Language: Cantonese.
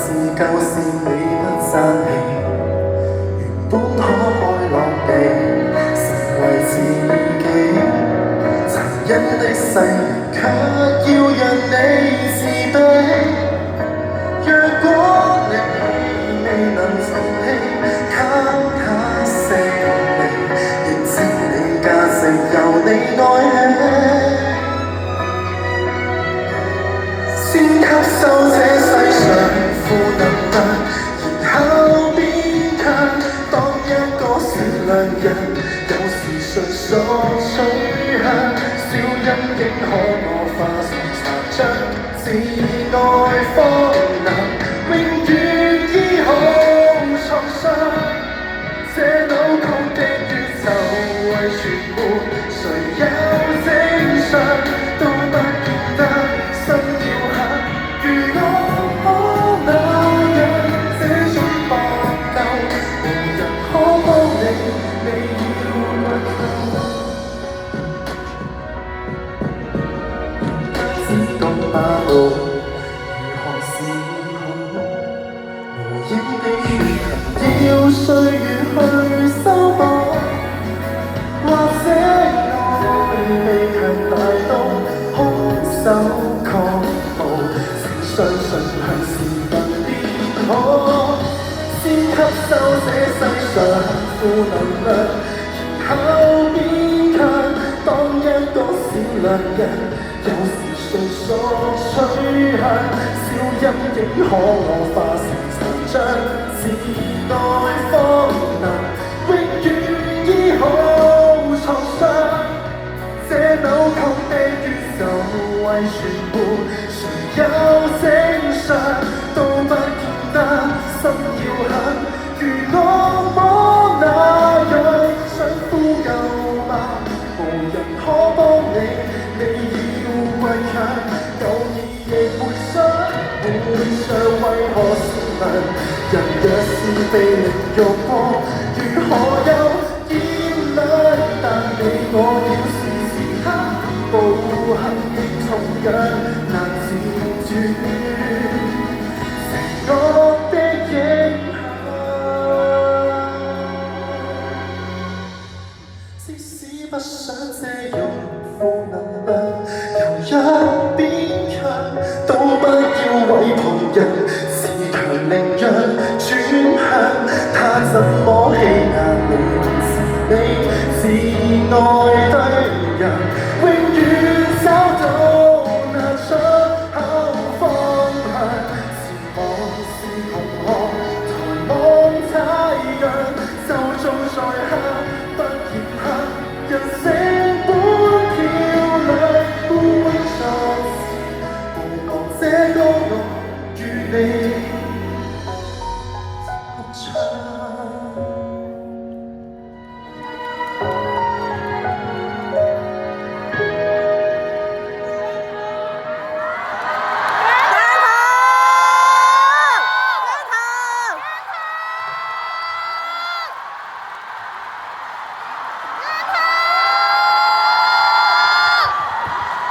是舊事你不爭氣，原本可開朗地成為自己，殘忍的世人卻要讓你自卑。若果你未能放棄，給他勝利，認清你價值由你愛起。先吸收這世上負能量，然後變強。當一個善良人，有時純屬取向。小陰影可我化成殘障，自愛方能永遠醫好創傷。這扭曲的宇宙為全沒誰有正常，都不見得心要狠。如我那樣這種搏鬥，無人可幫你，你要屈服。不知道馬路如何是好，無影的血痕要歲月去修補。或者愛未強大到空手抗暴，請相信向善良變好。先吸收這世上負能量，然後變強。當一個善良人，有時純屬取向。小陰影可我化成殘障，自愛方能永遠醫好創傷。這扭曲的宇宙為全沒誰有正常，都不見得心要狠。如惡魔那樣想呼救吧，無人可幫你，你要倔強。舊意亦會想，為何善良人若是被凌辱過，如何有見亮？但你我要時刻步行的重量難自轉，邪惡的影響。即使不想借用負能量，由一變強，都不要為旁人自強凌弱轉向。他怎麼欺壓你，同時你自愛得